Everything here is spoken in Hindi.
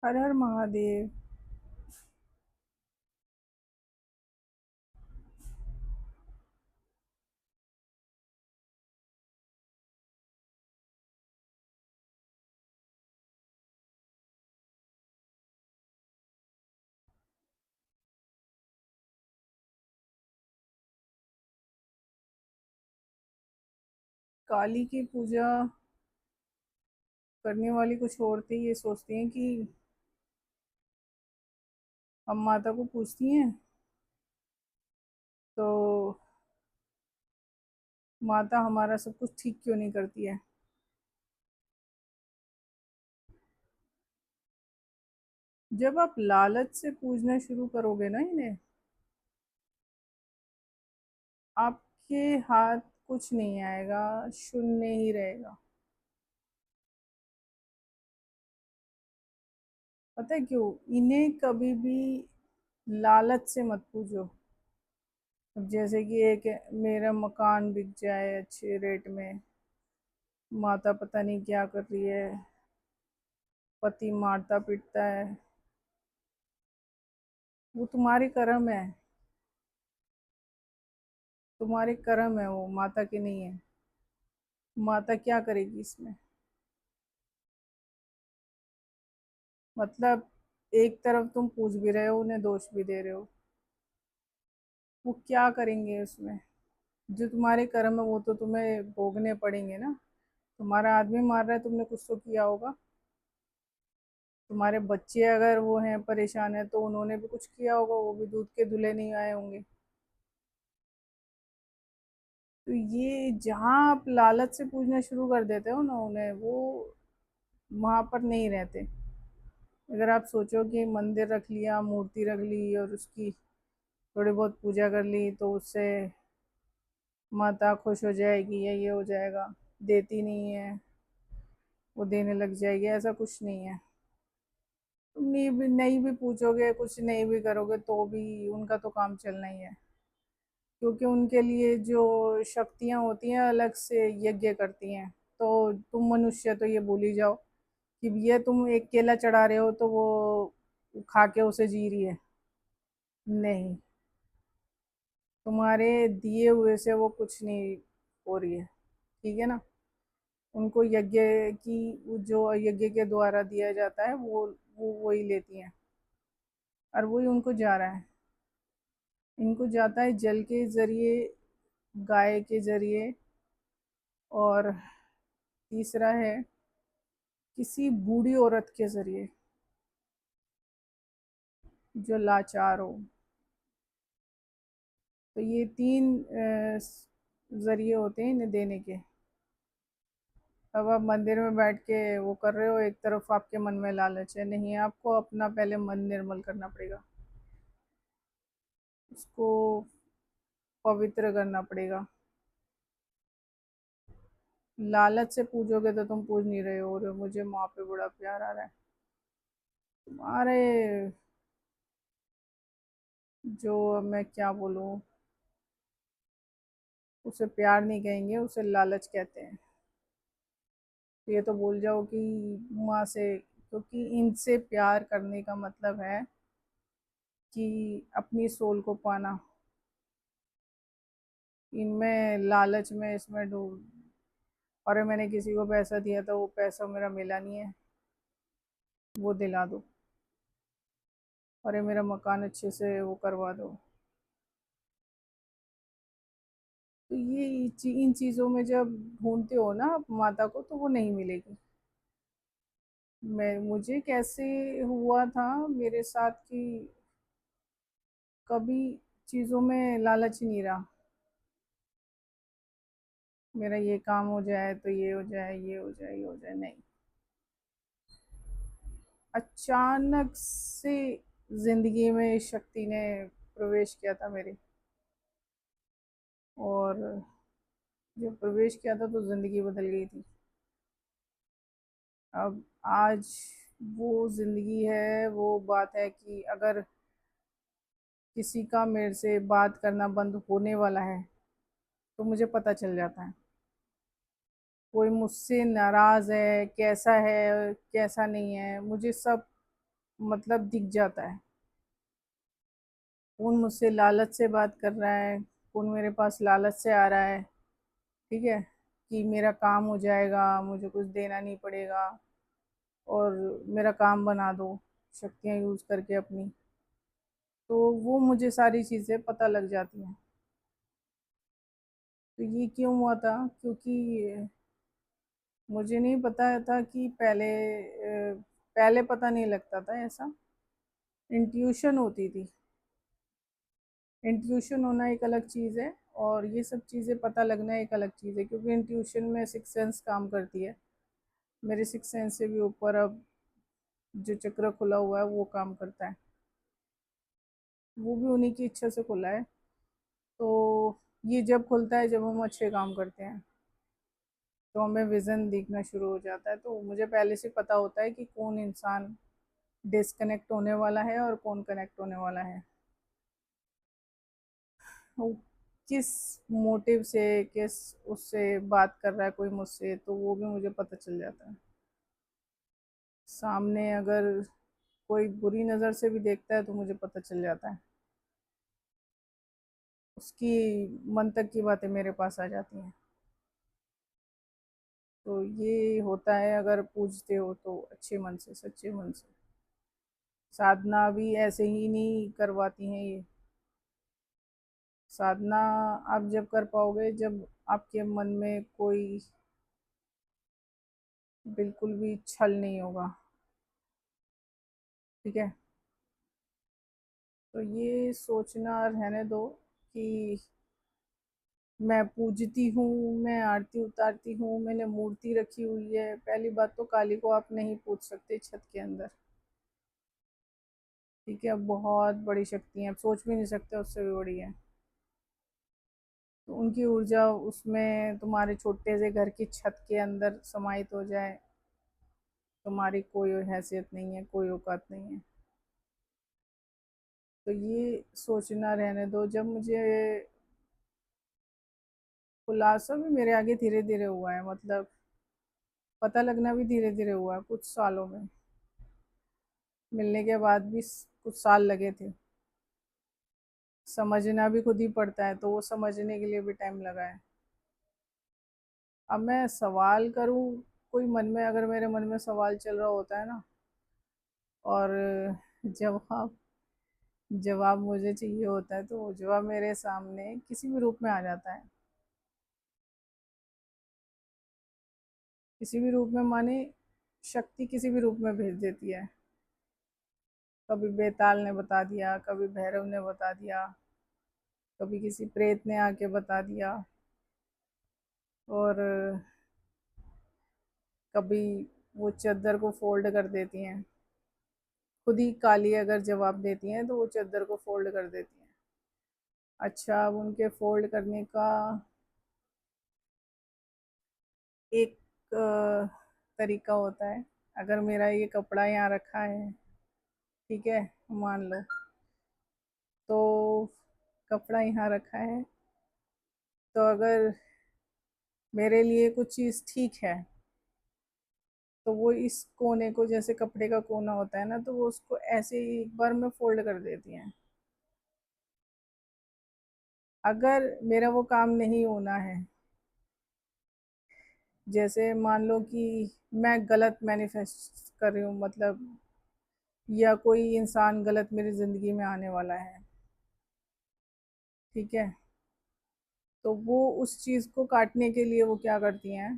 हर हर महादेव। काली की पूजा करने वाली कुछ औरतें ये सोचती हैं कि हम माता को पूजती हैं तो माता हमारा सब कुछ ठीक क्यों नहीं करती है। जब आप लालच से पूजना शुरू करोगे ना इन्हें, आपके हाथ कुछ नहीं आएगा, शून्य ही रहेगा। पता है क्यों? इन्हें कभी भी लालच से मत पूजो। अब जैसे कि एक मेरा मकान बिक जाए अच्छे रेट में, माता पता नहीं क्या कर रही है, पति मारता पीटता है, वो तुम्हारे कर्म है। तुम्हारे कर्म है, वो माता के नहीं है। माता क्या करेगी इसमें? मतलब एक तरफ तुम पूछ भी रहे हो, उन्हें दोष भी दे रहे हो। वो क्या करेंगे उसमें? जो तुम्हारे कर्म है वो तो तुम्हें भोगने पड़ेंगे ना। तुम्हारा आदमी मार रहा है, तुमने कुछ तो किया होगा। तुम्हारे बच्चे अगर वो हैं परेशान है तो उन्होंने भी कुछ किया होगा, वो भी दूध के धुले नहीं आए होंगे। तो ये जहाँ आप लालच से पूछना शुरू कर देते हो ना उन्हें, वो वहां पर नहीं रहते। अगर आप सोचो कि मंदिर रख लिया, मूर्ति रख ली और उसकी थोड़ी बहुत पूजा कर ली तो उससे माता खुश हो जाएगी या ये हो जाएगा, देती नहीं है, वो देने लग जाएगी, ऐसा कुछ नहीं है। तुम नहीं भी पूछोगे, कुछ नहीं भी करोगे तो भी उनका तो काम चलना ही है। क्योंकि उनके लिए जो शक्तियाँ होती हैं अलग से यज्ञ करती हैं। तो तुम मनुष्य तो ये भूल ही जाओ कि ये तुम एक केला चढ़ा रहे हो तो वो खा के उसे जी रही है। नहीं, तुम्हारे दिए हुए से वो कुछ नहीं हो रही है। ठीक है ना? उनको यज्ञ की, जो यज्ञ के द्वारा दिया जाता है वो वही लेती हैं, और वही उनको जा रहा है। इनको जाता है जल के जरिए, गाय के जरिए, और तीसरा है किसी बूढ़ी औरत के जरिए जो लाचार हो। तो ये तीन जरिए होते हैं इन्हें देने के। अब आप मंदिर में बैठ के वो कर रहे हो, एक तरफ आपके मन में लालच है, नहीं, आपको अपना पहले मन निर्मल करना पड़ेगा, उसको पवित्र करना पड़ेगा। लालच से पूजोगे तो तुम पूज नहीं रहे हो, और मुझे माँ पे बड़ा प्यार आ रहा है। तुम्हारे जो, अब मैं क्या बोलूँ, उसे प्यार नहीं कहेंगे, उसे लालच कहते हैं। तो ये तो बोल जाओ कि माँ से, क्योंकि इनसे प्यार करने का मतलब है कि अपनी सोल को पाना। इनमें लालच में इसमें डूब, और मैंने किसी को पैसा दिया था, वो पैसा मेरा मिला नहीं है, वो दिला दो। और मेरा मकान अच्छे से वो करवा दो। तो ये इन चीज़ों में जब ढूंढते हो ना आप माता को, तो वो नहीं मिलेगी। मैं मुझे कैसे हुआ था मेरे साथ कि कभी चीज़ों में लालच ही नहीं रहा। मेरा ये काम हो जाए तो ये हो जाए, ये हो जाए, ये हो जाए, नहीं। अचानक से जिंदगी में इस शक्ति ने प्रवेश किया था मेरे, और जब प्रवेश किया था तो जिंदगी बदल गई थी। अब आज वो जिंदगी है, वो बात है कि अगर किसी का मेरे से बात करना बंद होने वाला है तो मुझे पता चल जाता है। कोई मुझसे नाराज है, कैसा नहीं है, मुझे सब मतलब दिख जाता है। कौन मुझसे लालच से बात कर रहा है, कौन मेरे पास लालच से आ रहा है, ठीक है, कि मेरा काम हो जाएगा, मुझे कुछ देना नहीं पड़ेगा और मेरा काम बना दो शक्तियाँ यूज़ करके अपनी। तो वो मुझे सारी चीज़ें पता लग जाती हैं। तो ये क्यों हुआ था, क्योंकि मुझे नहीं पता था कि पहले पता नहीं लगता था ऐसा। इंट्यूशन होती थी। इंट्यूशन होना एक अलग चीज़ है और ये सब चीज़ें पता लगना एक अलग चीज़ है, क्योंकि इंट्यूशन में सिक्स सेंस काम करती है। मेरे सिक्स सेंस से भी ऊपर अब जो चक्र खुला हुआ है वो काम करता है। वो भी उन्हीं की इच्छा से खुला है। तो ये जब खुलता है जब हम अच्छे काम करते हैं, तो हमें विज़न दिखना शुरू हो जाता है। तो मुझे पहले से पता होता है कि कौन इंसान डिस्कनेक्ट होने वाला है और कौन कनेक्ट होने वाला है। वो किस मोटिव से, किस उससे बात कर रहा है कोई मुझसे, तो वो भी मुझे पता चल जाता है। सामने अगर कोई बुरी नज़र से भी देखता है तो मुझे पता चल जाता है। उसकी मन तक की बातें मेरे पास आ जाती हैं। तो ये होता है अगर पूजते हो तो अच्छे मन से, सच्चे मन से। साधना भी ऐसे ही नहीं करवाती हैं ये। साधना आप जब कर पाओगे जब आपके मन में कोई बिल्कुल भी छल नहीं होगा, ठीक है। तो ये सोचना रहने दो कि मैं पूजती हूँ, मैं आरती उतारती हूँ, मैंने मूर्ति रखी हुई है। पहली बात तो काली को आप नहीं पूज सकते छत के अंदर, ठीक है। बहुत बड़ी शक्ति है, आप सोच भी नहीं सकते, उससे भी बड़ी है। तो उनकी ऊर्जा उसमें तुम्हारे छोटे से घर की छत के अंदर समाहित हो जाए, तुम्हारी कोई हैसियत नहीं है, कोई औकात नहीं है। तो ये सोचना रहने दो। जब मुझे खुलासा भी मेरे आगे धीरे धीरे हुआ है, मतलब पता लगना भी धीरे धीरे हुआ है, कुछ सालों में। मिलने के बाद भी कुछ साल लगे थे। समझना भी खुद ही पड़ता है, तो वो समझने के लिए भी टाइम लगा है। अब मैं सवाल करूं, कोई मन में, अगर मेरे मन में सवाल चल रहा होता है ना, और जवाब जवाब मुझे चाहिए होता है, तो वो जवाब मेरे सामने किसी भी रूप में आ जाता है। किसी भी रूप में माने शक्ति किसी भी रूप में भेज देती है। कभी बेताल ने बता दिया, कभी भैरव ने बता दिया, कभी किसी प्रेत ने आके बता दिया, और कभी वो चादर को फोल्ड कर देती हैं। खुद ही काली अगर जवाब देती हैं तो वो चादर को फोल्ड कर देती हैं। अच्छा, अब उनके फोल्ड करने का एक तरीका होता है। अगर मेरा ये कपड़ा यहाँ रखा है, ठीक है, मान लो, तो कपड़ा यहाँ रखा है, तो अगर मेरे लिए कुछ चीज़ ठीक है, तो वो इस कोने को, जैसे कपड़े का कोना होता है ना, तो वो उसको ऐसे ही एक बार में फोल्ड कर देती हैं। अगर मेरा वो काम नहीं होना है, जैसे मान लो कि मैं गलत मैनिफेस्ट कर रही हूँ, मतलब, या कोई इंसान गलत मेरी ज़िंदगी में आने वाला है, ठीक है, तो वो उस चीज़ को काटने के लिए वो क्या करती हैं,